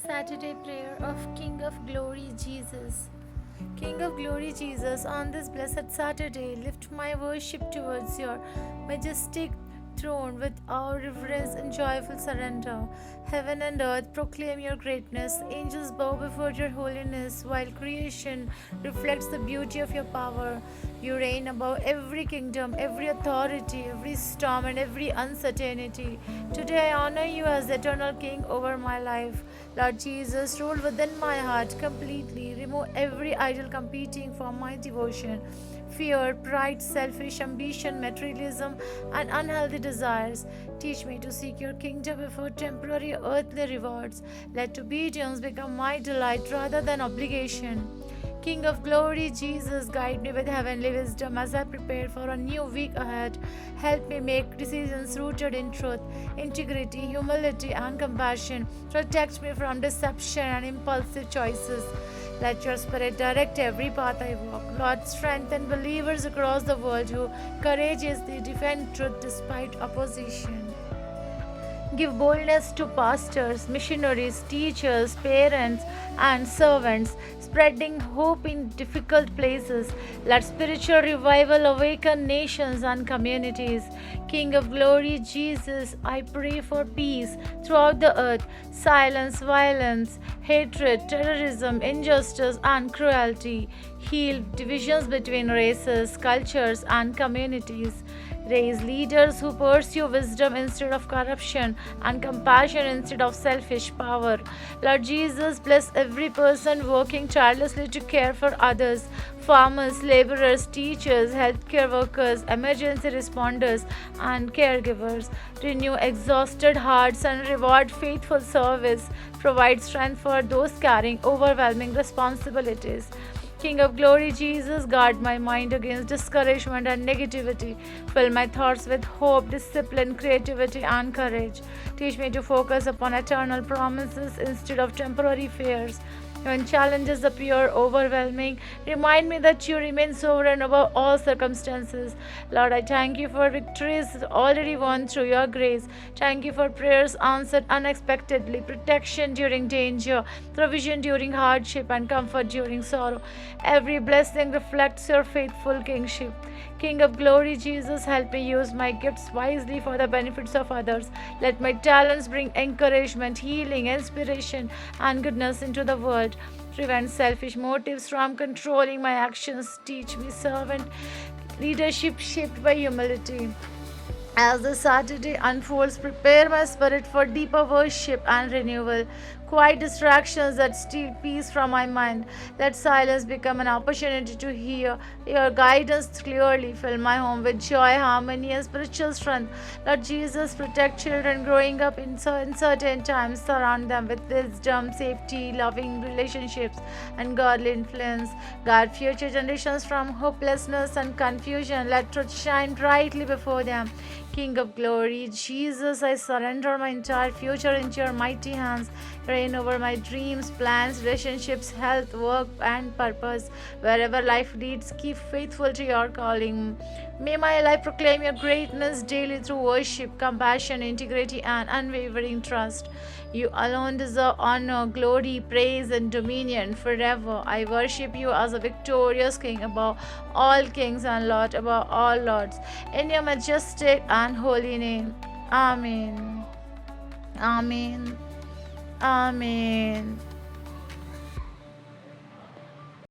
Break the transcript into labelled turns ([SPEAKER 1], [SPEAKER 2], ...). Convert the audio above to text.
[SPEAKER 1] Saturday prayer of King of Glory Jesus. King of Glory Jesus, on this blessed Saturday, lift my worship towards your majestic throne with our reverence and joyful surrender. Heaven and earth proclaim your greatness. Angels bow before your holiness, while creation reflects the beauty of your power. You reign above every kingdom, every authority, every storm, and every uncertainty. Today I honor you as the eternal King over my life. Lord Jesus, rule within my heart completely. Remove every idol competing for my devotion. Fear, pride, selfish ambition, materialism, and unhealthy desires. Teach me to seek your kingdom before temporary earthly rewards. Let obedience become my delight rather than obligation. King of glory, Jesus, guide me with heavenly wisdom as I prepare for a new week ahead. Help me make decisions rooted in truth, integrity, humility, and compassion. Protect me from deception and impulsive choices. Let your spirit direct every path I walk. Lord, strengthen believers across the world who courageously defend truth despite opposition. Give boldness to pastors, missionaries, teachers, parents, and servants, spreading hope in difficult places. Let spiritual revival awaken nations and communities. King of glory, Jesus, I pray for peace throughout the earth. Silence violence, hatred, terrorism, injustice, and cruelty. Heal divisions between races, cultures, and communities. Raise leaders who pursue wisdom instead of corruption and compassion instead of selfish power. Lord Jesus, bless every person working tirelessly to care for others. Farmers, laborers, teachers, healthcare workers, emergency responders, and caregivers. Renew exhausted hearts and reward faithful service. Provide strength for those carrying overwhelming responsibilities. King of glory, Jesus, guard my mind against discouragement and negativity. Fill my thoughts with hope, discipline, creativity, and courage. Teach me to focus upon eternal promises instead of temporary fears. When challenges appear overwhelming, remind me that you remain sovereign over all circumstances. Lord, I thank you for victories already won through your grace. Thank you for prayers answered unexpectedly, protection during danger, provision during hardship, and comfort during sorrow. Every blessing reflects your faithful kingship. King of glory, Jesus, help me use my gifts wisely for the benefits of others. Let my talents bring encouragement, healing, inspiration, and goodness into the world. Prevent selfish motives from controlling my actions. Teach me servant leadership shaped by humility. As the Saturday unfolds, prepare my spirit for deeper worship and renewal. Quiet distractions that steal peace from my mind. Let silence become an opportunity to hear your guidance clearly. Fill my home with joy, harmony, and spiritual strength. Lord Jesus, protect children growing up in uncertain times. Surround them with wisdom, safety, loving relationships, and godly influence. Guard future generations from hopelessness and confusion. Let truth shine brightly before them. King of glory, Jesus, I surrender my entire future into your mighty hands. Reign over my dreams, plans, relationships, health, work, and purpose. Wherever life leads, keep faithful to your calling. May my life proclaim your greatness daily through worship, compassion, integrity, and unwavering trust. You alone deserve honor, glory, praise, and dominion forever. I worship you as a victorious King above all kings and Lord above all lords. In your majestic and holy name. Amen. Amen. Amen.